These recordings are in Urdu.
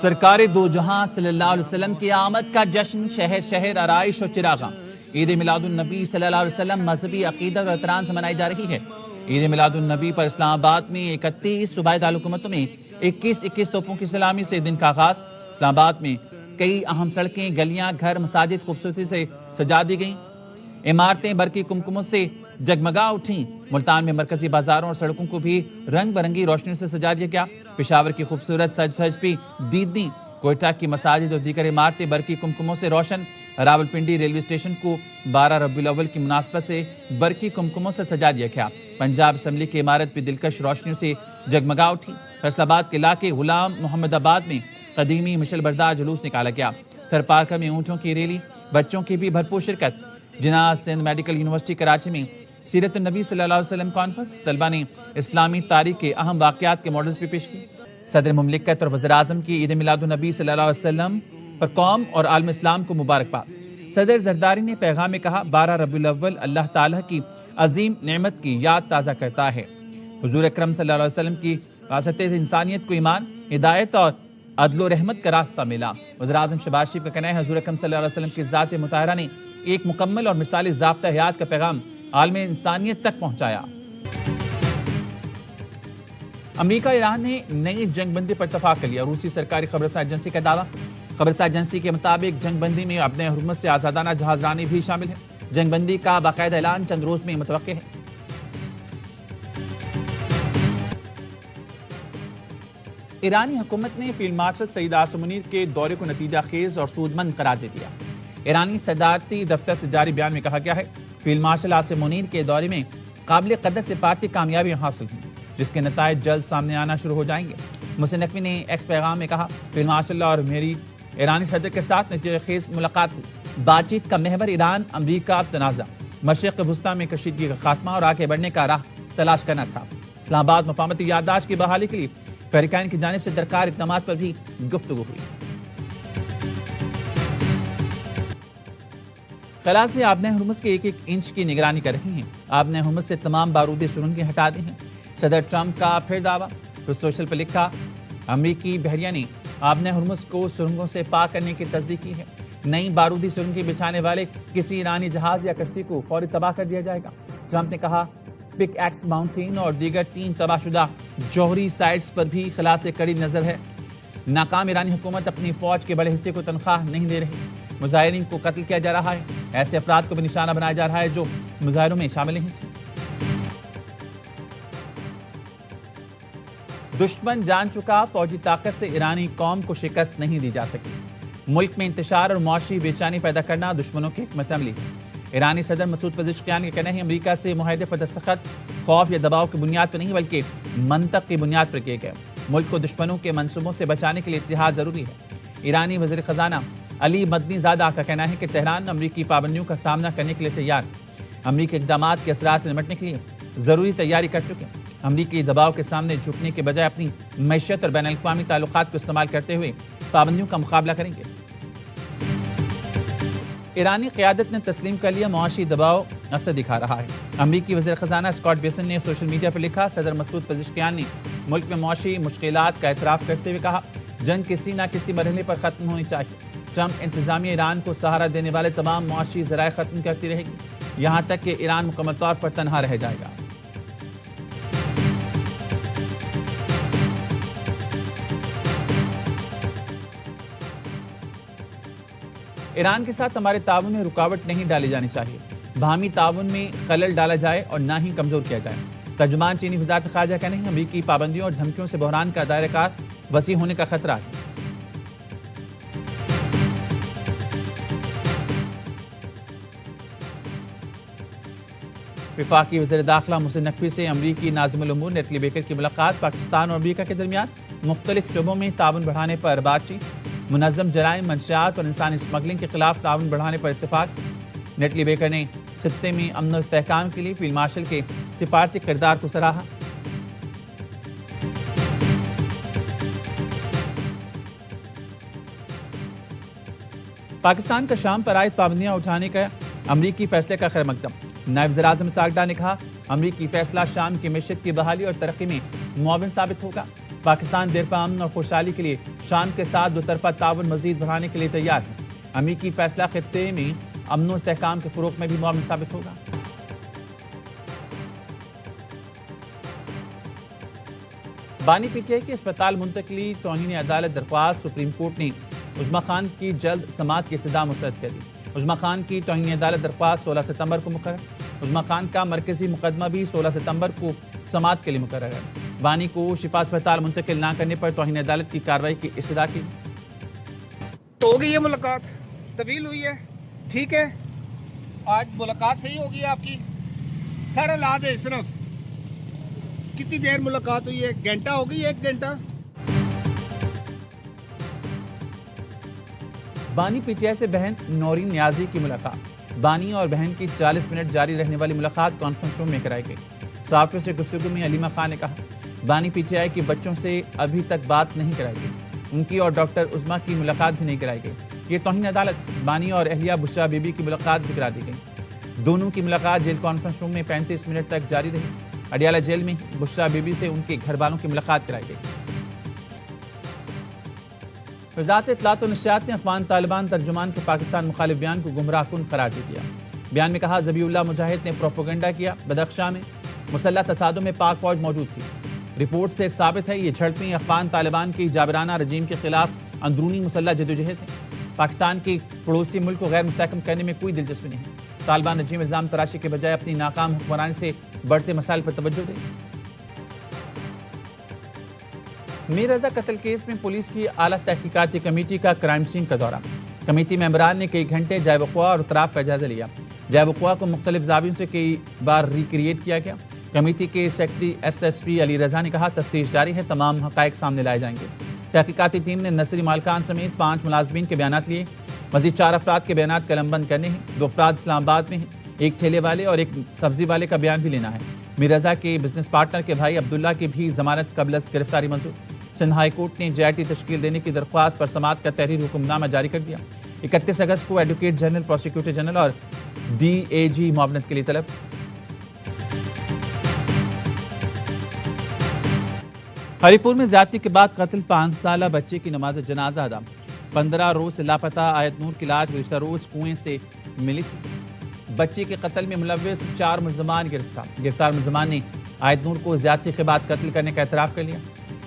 سرکار دو جہاں صلی اللہ علیہ وسلم کی آمد کا جشن شہر شہر آرائش اور چراغاں۔ عید میلاد النبی صلی اللہ علیہ وسلم مذہبی عقیدت اور احترام سے منائی جا رہی ہے۔ عید میلاد النبی پر اسلام آباد میں 31 صوبائی دارالحکومتوں میں 21 توپوں کی سلامی سے دن کا آغاز۔ اسلام آباد میں کئی اہم سڑکیں، گلیاں، گھر، مساجد خوبصورتی سے سجا دی گئیں۔ عمارتیں برقی کمکموں سے جگمگا اٹھیں۔ ملتان میں مرکزی بازاروں اور سڑکوں کو بھی رنگ برنگی روشنیوں سے سجا دیا گیا۔ پشاور کی خوبصورت سج پی دیدنی، کوئٹہ کی مساجد اور دیگر عمارتیں برقی کمکموں سے روشن۔ راولپنڈی ریلوے اسٹیشن کو 12 ربیع الاول کی مناسبت سے برقی کمکموں سے سجا دیا گیا۔ پنجاب اسمبلی کی عمارت بھی دلکش روشنیوں سے جگمگا اٹھی۔ فیصل آباد کے علاقے غلام محمد آباد میں قدیمی مشل بردار جلوس نکالا گیا۔ تھر پارکر میں اونٹوں کی ریلی، بچوں کی بھی بھرپور شرکت۔ جناح سندھ میڈیکل یونیورسٹی کراچی میں سیرت النبی صلی اللہ علیہ وسلم کانفرنس، طلبہ نے اسلامی تاریخ کے اہم واقعات کے ماڈلز بھی پیش کیے۔ صدر مملکت اور وزیر اعظم کی عید میلاد النبی صلی اللہ علیہ وسلم پر قوم اور عالم اسلام کو مبارکباد۔ صدر زرداری نے پیغام میں کہا، 12 ربیع الاول اللہ تعالیٰ کی عظیم نعمت کی یاد تازہ کرتا ہے۔ حضور اکرم صلی اللہ علیہ وسلم کی واسطے سے انسانیت کو ایمان، ہدایت اور عدل و رحمت کا راستہ ملا۔ وزیر اعظم شہباز شریف کا کہنا ہے، حضور اکرم صلی اللہ علیہ وسلم کی ذات مطہرہ نے ایک مکمل اور مثالی ضابطہ حیات کا پیغام عالم انسانیت تک پہنچایا۔ امریکہ ایران نے نئی جنگ بندی پر اتفاق کر لیا۔ روسی سرکاری خبررساں ایجنسی کا دعویٰ۔ خبررساں ایجنسی کے مطابق جنگ بندی میں اپنے حرمت سے آزادانہ جہاز رانی بھی شامل ہے۔ جنگ بندی کا باقاعدہ اعلان چند روز میں متوقع ہے۔ ایرانی حکومت نے فیلڈ مارشل سعید عاصم منیر کے دورے کو نتیجہ خیز اور سودمند قرار دے دیا۔ ایرانی صدارتی دفتر سے جاری بیان میں کہا گیا ہے، فیلڈ مارشل عاصم منیر کے دورے میں قابل قدر سفارتی کامیابیاں حاصل ہوئی، جس کے نتائج جلد سامنے آنا شروع ہو جائیں گے۔ محسن نقوی نے ایکس پیغام میں کہا، فیلڈ مارشل اور میری ایرانی صدر کے ساتھ نتیجہ خیز ملاقات ہوئی۔ بات چیت کا محور ایران امریکہ تنازع، مشرق وسطیٰ میں کشیدگی کا خاتمہ اور آگے بڑھنے کا راہ تلاش کرنا تھا۔ اسلام آباد مفاہمتی یادداشت کی بحالی کے لیے فریقین کی جانب سے درکار اقدامات پر بھی گفتگو ہوئی۔ خلاص نے آبنۂ ہرمز کے ایک انچ کی نگرانی کر رہی ہیں۔ آبنۂ ہرمز سے تمام بارودی سرنگیں ہٹا دی ہیں۔ صدر ٹرمپ کا پھر دعویٰ، سوشل پر لکھا، امریکی بحریہ نے آبنۂ ہرمز کو سرنگوں سے پاک کرنے کی تصدیق کی ہے۔ نئی بارودی سرنگیں بچھانے والے کسی ایرانی جہاز یا کشتی کو فوری تباہ کر دیا جائے گا۔ ٹرمپ نے کہا، پک ایکس ماؤنٹین اور دیگر 3 تباہ شدہ جوہری سائٹس پر بھی خلاص کڑی نظر ہے۔ ناکام ایرانی حکومت اپنی فوج کے بڑے حصے کو تنخواہ نہیں دے رہی۔ مظاہرین کو قتل کیا جا رہا ہے۔ ایسے افراد کو بھی نشانہ بنایا جا رہا ہے جو مظاہروں میں شامل نہیں تھے۔ دشمن جان چکا، فوجی طاقت سے ایرانی قوم کو شکست نہیں دی جا سکی۔ ملک میں انتشار اور معاشی بے چینی پیدا کرنا دشمنوں کی حکمت عملی ہے۔ ایرانی صدر مسعود پزشکیان کا کہنا ہے، امریکہ سے معاہدے پر دستخط خوف یا دباؤ کی بنیاد پر نہیں بلکہ منطق کی بنیاد پر کیے گئے۔ ملک کو دشمنوں کے منصوبوں سے بچانے کے لیے اتحاد ضروری ہے۔ ایرانی وزیر خزانہ علی مدنی زادہ کا کہنا ہے کہ تہران امریکی پابندیوں کا سامنا کرنے کے لیے تیار ہے۔ امریکی اقدامات کے اثرات سے نمٹنے کے لیے ضروری تیاری کر چکے ہیں۔ امریکی دباؤ کے سامنے جھکنے کے بجائے اپنی معیشت اور بین الاقوامی تعلقات کو استعمال کرتے ہوئے پابندیوں کا مقابلہ کریں گے۔ ایرانی قیادت نے تسلیم کر لیا، معاشی دباؤ اثر دکھا رہا ہے۔ امریکی وزیر خزانہ اسکاٹ بیسن نے سوشل میڈیا پر لکھا، صدر مسعود پزشکیان نے ملک میں معاشی مشکلات کا اعتراف کرتے ہوئے کہا، جنگ کسی نہ کسی مرحلے پر ختم ہونی چاہیے۔ ٹرمپ انتظامیہ ایران کو سہارا دینے والے تمام معاشی ذرائع ختم کرتی رہے گی، یہاں تک کہ ایران مکمل طور پر تنہا رہ جائے گا۔ ایران کے ساتھ ہمارے تعاون میں رکاوٹ نہیں ڈالی جانی چاہیے۔ باہمی تعاون میں خلل ڈالا جائے اور نہ ہی کمزور کیا جائے۔ ترجمان چینی وزارت خارجہ کا نہیں، امریکی پابندیوں اور دھمکیوں سے بحران کا دائرہ کار وسیع ہونے کا خطرہ ہے۔ وفاقی وزیر داخلہ محسن نقوی سے امریکی ناظم الامور نیتلی بیکر کی ملاقات، پاکستان اور امریکہ کے درمیان مختلف شعبوں میں تعاون بڑھانے پر بات چیت، منظم جرائم، منشیات اور انسانی اسمگلنگ کے خلاف تعاون بڑھانے پر اتفاق۔ نیتلی بیکر نے خطے میں امن و استحکام کے لیے فیلڈ مارشل کے سفارتی کردار کو سراہا۔ پاکستان کا شام پر عائد پابندیاں اٹھانے کا امریکی فیصلے کا خیر مقدم۔ نائب وزیر اعظم اسحاق ڈار نے کہا، امریکی فیصلہ شام کی معیشت کی بحالی اور ترقی میں معاون ثابت ہوگا۔ پاکستان دیرپا امن اور خوشحالی کے لیے شان کے ساتھ دو طرفہ تعاون مزید بڑھانے کے لیے تیار ہے۔ امریکی فیصلہ خطے میں امن و استحکام کے فروغ میں بھی معاون ثابت ہوگا۔ بانی پی ٹی آئی کے اسپتال منتقلی توہین عدالت درخواست سپریم کورٹ نے عظمی خان کی جلد سماعت کی ابتدا مسترد کر دی۔ عظمی خان کی توہین عدالت درخواست 16 ستمبر کو مقرر۔ عظمی خان کا مرکزی مقدمہ بھی 16 ستمبر کو سماعت کے لیے مقرر ہے۔ بانی کو شفا اسپتال منتقل نہ کرنے پر توہین عدالت کی کارروائی کی استدعا کی۔ تو ہو گئی ہے ملاقات، طویل ہوئی ہے، ٹھیک ہے، آج ملاقات صحیح ہوگی ہے آپ کی؟ سر الاد ہے صرف کتنی دیر ملاقات ہوئی ہے؟ گھنٹہ ہو گئی ہے، 1 گھنٹہ؟ بانی پی ٹی آئی سے بہن نورین نیازی کی ملاقات۔ بانی اور بہن کی 40 منٹ جاری رہنے والی ملاقات کانفرنس روم میں کرائی گئی۔ صحافیوں سے گفتگو میں علیمہ خان نے کہا، بانی پی ٹی آئی کے بچوں سے ابھی تک بات نہیں کرائی گئی، ان کی اور ڈاکٹر عظمی کی ملاقات بھی نہیں کرائی گئی۔ یہ توہین عدالت۔ بانی اور اہلیہ بشریٰ بی بی کی ملاقات بھی کرا دی گئی۔ دونوں کی ملاقات جیل کانفرنس روم میں 35 منٹ تک جاری رہی۔ اڈیالہ جیل میں بشریٰ بی بی سے ان کے گھر والوں کی ملاقات کرائی گئی۔ وزارت اطلاعات و نشریات نے افغان طالبان ترجمان کے پاکستان مخالف بیان کو گمراہ کن قرار دے دیا۔ بیان میں کہا، ذبیح اللہ مجاہد نے پروپیگنڈا کیا۔ بدخشاں میں مسلح تصادم میں پاک فوج موجود تھی۔ رپورٹ سے ثابت ہے یہ جھڑپیں افغان طالبان کی جابرانہ رجیم کے خلاف اندرونی مسلح جدوجہد ہے۔ پاکستان کی پڑوسی ملک کو غیر مستحکم کرنے میں کوئی دلچسپی نہیں۔ طالبان رجیم الزام تراشی کے بجائے اپنی ناکام حکمرانی سے بڑھتے مسائل پر توجہ دے۔ میر رضا قتل کیس میں پولیس کی اعلیٰ تحقیقاتی کمیٹی کا کرائم سین کا دورہ۔ کمیٹی ممبران نے کئی گھنٹے جائے وقوع اور اطراف کا جائزہ لیا۔ جائے وقوع کو مختلف زاویوں سے کئی بار ریکریٹ کیا گیا۔ کمیٹی کے secretary S S P Ali Raza نے کہا، تفتیش جاری ہے، تمام حقائق سامنے لائے جائیں گے۔ تحقیقاتی ٹیم نے نرسری مالکان سمیت 5 ملازمین کے بیانات لیے۔ مزید 4 افراد کے بیانات قلم بند کرنے ہیں۔ 2 افراد اسلام آباد میں ہیں، ایک ٹھیلے والے اور ایک سبزی والے کا بیان بھی لینا ہے۔ میر رضا کے بزنس پارٹنر کے بھائی عبداللہ کی بھی ضمانت قبل از گرفتاری منظور۔ سندھ ہائی کورٹ نے جے آئی ٹی تشکیل دینے کی درخواست پر سماعت کا تحریر حکم نامہ جاری کر دیا۔ 31 اگست کو ایڈوکیٹ جنرل، پروسیکیوٹر جنرل اور ڈی اے جی معاونت کے لیے طلب۔ ہری پور میں زیادتی کے بعد قتل 5 سالہ بچے کی نماز جنازہ ادا۔ 15 روز سے لاپتہ آیت نور کی لاش گزشتہ روز کنویں سے ملی تھی۔ بچے کے قتل میں ملوث 4 ملزمان گرفتار ملزمان نے آیت نور کو زیادتی کے بعد قتل کرنے کا اعتراف کر لیا۔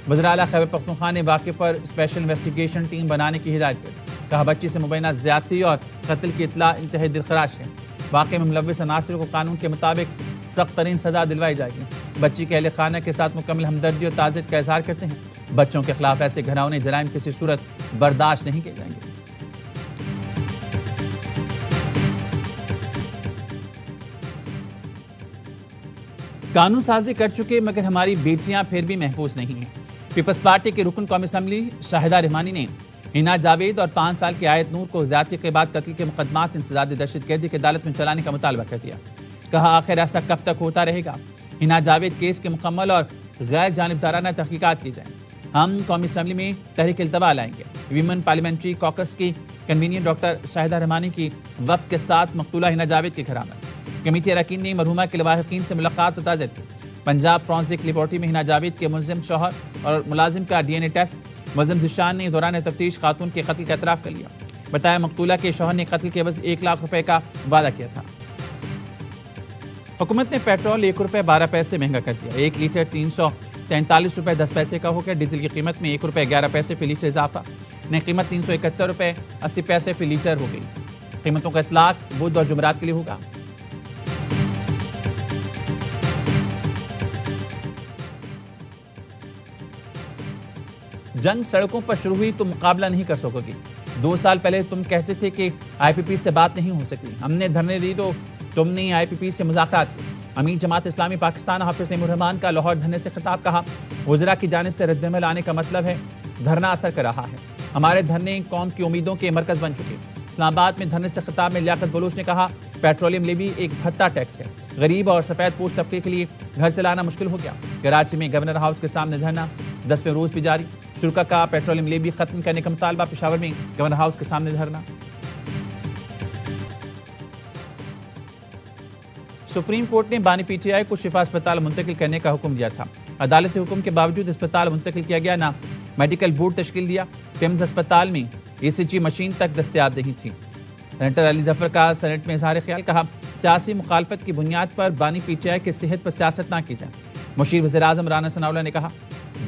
وزیر اعلیٰ خیبر پختونخوا نے واقعے پر اسپیشل انویسٹیگیشن ٹیم بنانے کی ہدایت کر دی۔ کہا، بچی سے مبینہ زیادتی اور قتل کی اطلاع انتہائی دلخراش ہے۔ واقعے میں ملوث عناصر کو قانون کے مطابق سخت ترین سزا دلوائی جائے گی۔ بچی کے اہل خانہ کے ساتھ مکمل ہمدردی اور تعزیت کا اظہار کرتے ہیں۔ بچوں کے خلاف ایسے گھناؤنے جرائم کسی صورت برداشت نہیں کیے جائیں گے۔ قانون سازی کر چکے مگر ہماری بیٹیاں پھر بھی محفوظ نہیں ہیں۔ پیپلز پارٹی کے رکن قومی اسمبلی شاہدہ رحمانی نے حنا جاوید اور 5 سال کی آیت نور کو زیادتی کے بعد قتل کے مقدمات انسداد دہشت گردی کی عدالت میں چلانے کا مطالبہ کر دیا۔ کہا، آخر ایسا کب تک ہوتا رہے گا؟ حنا جاوید کیس کے مکمل اور غیر جانبدارانہ تحقیقات کی جائیں۔ ہم قومی اسمبلی میں تحریک التوا لائیں گے۔ ویمن پارلیمنٹری کوکس کی کنوینر ڈاکٹر شاہدہ رحمانی کی وفد کے ساتھ مقتولہ حنا جاوید کے گھر آمد۔ کمیٹی اراکین نے مرحومہ کے لواحقین سے ملاقات اور تعزیت کی۔ پنجاب فرانسک لیبارٹری میں حنا جاوید کے ملزم شوہر اور ملازم کا ڈی این اے ٹیسٹ۔ ملزم ذیشان نے دوران تفتیش خاتون کے قتل کا اعتراف کر لیا۔ بتایا، مقتولہ کے شوہر نے قتل کے عوض 1 لاکھ روپے کا وعدہ کیا تھا۔ حکومت نے پیٹرول 1 روپے 12 پیسے مہنگا کر دیا۔ 1 لیٹر 343 روپے 10 پیسے کا ہو گیا۔ ڈیزل کی قیمت میں 1 روپے 11 پیسے فی لیٹر اضافہ۔ نئی قیمت 371 روپے 80 پیسے فی لیٹر ہو گئی۔ قیمتوں کا اطلاق بدھ اور جمعرات کے لیے ہوگا۔ جنگ سڑکوں پر شروع ہوئی تو مقابلہ نہیں کر سکو گی۔ 2 سال پہلے تم کہتے تھے کہ آئی پی پی سے بات نہیں ہو سکتی، ہم نے دھرنے دی تو تم نے آئی پی پی سے مذاکرات کی۔ امیر جماعت اسلامی پاکستان حافظ نعیم الرحمان کا لاہور دھرنے سے خطاب۔ کہا، وزراء کی جانب سے رد عمل آنے کا مطلب ہے دھرنا اثر کر رہا ہے۔ ہمارے دھرنے قوم کی امیدوں کے مرکز بن چکے۔ اسلام آباد میں دھرنے سے خطاب میں لیاقت بلوچ نے کہا، پیٹرولیم لیوی ایک بھتہ ٹیکس ہے، غریب اور سفید پوش طبقے کے لیے گھر چلانا مشکل ہو گیا۔ کراچی میں گورنر ہاؤس کے سامنے دھرنا 10ویں روز بھی جاری۔ شرکا کا پیٹرولیم لیوی ختم کرنے کا مطالبہ۔ پشاور میں گورنر ہاؤس کے سامنے دھرنا۔ سپریم کورٹ نے بانی پی ٹی آئی کو شفا اسپتال منتقل کرنے کا حکم دیا تھا۔ عدالتی حکم کے باوجود اسپتال منتقل کیا گیا، نہ میڈیکل بورڈ تشکیل دیا۔ پیمز اسپتال میں ECG مشین تک دستیاب نہیں تھی۔ سینیٹر علی ظفر کا سینٹ میں اظہار خیال، کہا سیاسی مخالفت کی بنیاد پر بانی PTI کی صحت پر سیاست نہ کی جائے۔ مشیر وزیر اعظم رانا ثناءاللہ نے کہا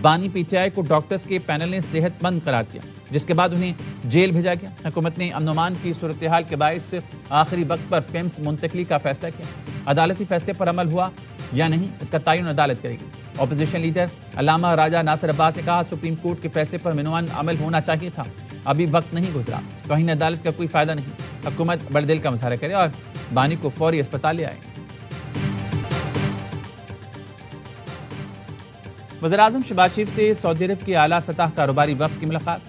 بانی PTI کو ڈاکٹرز کے پینل نے صحت مند قرار دیا، جس کے بعد انہیں جیل بھیجا گیا۔ حکومت نے امن و امان کی صورتحال کے باعث آخری وقت پر پیمز منتقلی کا فیصلہ کیا۔ عدالتی فیصلے پر عمل ہوا یا نہیں، اس کا تعین عدالت کرے گی۔ اپوزیشن لیڈر علامہ راجہ ناصر عباس نے کہا سپریم کورٹ کے فیصلے پر منوان عمل ہونا چاہیے تھا، ابھی وقت نہیں گزرا، توہین عدالت کا کوئی فائدہ نہیں۔ حکومت بڑے دل کا مظاہرہ کرے اور بانی کو فوری اسپتال لے آئے۔ وزیراعظم شہباز شریف سے سعودی عرب کی اعلیٰ سطح کاروباری وفد کی ملاقات۔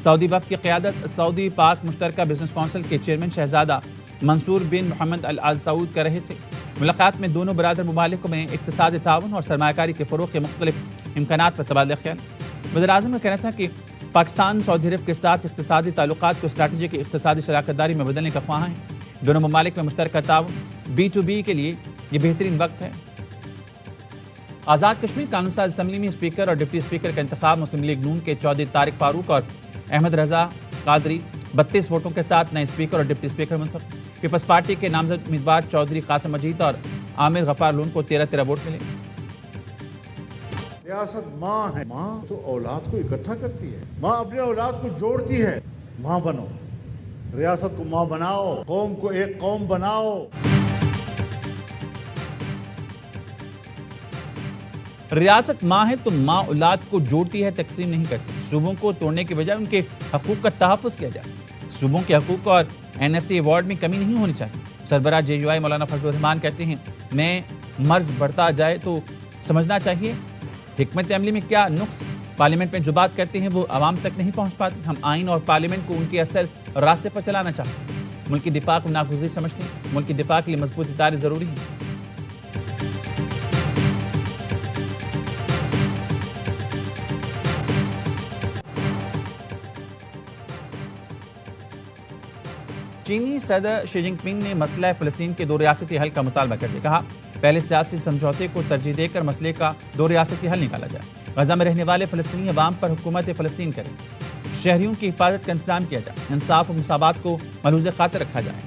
سعودی وفد کی قیادت سعودی پاک مشترکہ بزنس کونسل کے چیئرمین شہزادہ منصور بن محمد ال سعود کر رہے تھے۔ ملاقات میں دونوں برادر ممالک میں اقتصادی تعاون اور سرمایہ کاری کے فروغ کے مختلف امکانات پر تبادلہ خیال۔ وزیراعظم کا کہنا تھا کہ پاکستان سعودی عرب کے ساتھ اقتصادی تعلقات کو اسٹریٹجک اقتصادی شراکت داری میں بدلنے کا خواہاں ہے۔ دونوں ممالک میں مشترکہ تعاون B2B کے لیے یہ بہترین وقت ہے۔ آزاد کشمیر قانون ساز اسمبلی میں اسپیکر اور ڈپٹی اسپیکر کا انتخاب مسلم لیگ نون کے چودھری طارق فاروق اور احمد رضا قادری 32 ووٹوں کے ساتھ نئے اسپیکر اور ڈپٹی اسپیکر منتخب۔ پیپلز پارٹی کے نامزد امیدوار چودھری قاسم مجید اور عامر غفار لون کو 13 ووٹ ملے۔ ریاست ماں ہے، ماں تو اولاد کو اکٹھا کرتی ہے، ماں اپنے اولاد کو جوڑتی ہے۔ ماں بنو، ریاست کو ماں بناؤ، قوم کو ایک قوم بناؤ۔ ریاست ماں ہے تو ماں اولاد کو جوڑتی ہے، تقسیم نہیں کرتی۔ صوبوں کو توڑنے کے بجائے ان کے حقوق کا تحفظ کیا جائے۔ صوبوں کے حقوق اور NFC ایوارڈ میں کمی نہیں ہونی چاہیے۔ سربراہ JUI مولانا فضل الرحمان کہتے ہیں میں مرض بڑھتا جائے تو سمجھنا چاہیے حکمت عملی میں کیا نقص۔ پارلیمنٹ میں جو بات کرتے ہیں وہ عوام تک نہیں پہنچ پاتی۔ ہم آئین اور پارلیمنٹ کو ان کے اصل راستے پر چلانا چاہتے ہیں۔ ملکی دفاع کو ناگزیر سمجھتے ہیں۔ ملکی دفاع کے لیے مضبوط ادارے ضروری ہیں۔ چینی صدر شی جن پنگ نے مسئلہ فلسطین کے 2 ریاستی حل کا مطالبہ کر دیا۔ کہا پہلے سیاسی سمجھوتے کو ترجیح دے کر مسئلے کا 2 ریاستی حل نکالا جائے۔ غزہ میں رہنے والے فلسطینی عوام پر حکومت فلسطین کرے۔ شہریوں کی حفاظت کا انتظام کیا جائے۔ انصاف و مساوات کو ملحوظ خاطر رکھا جائے۔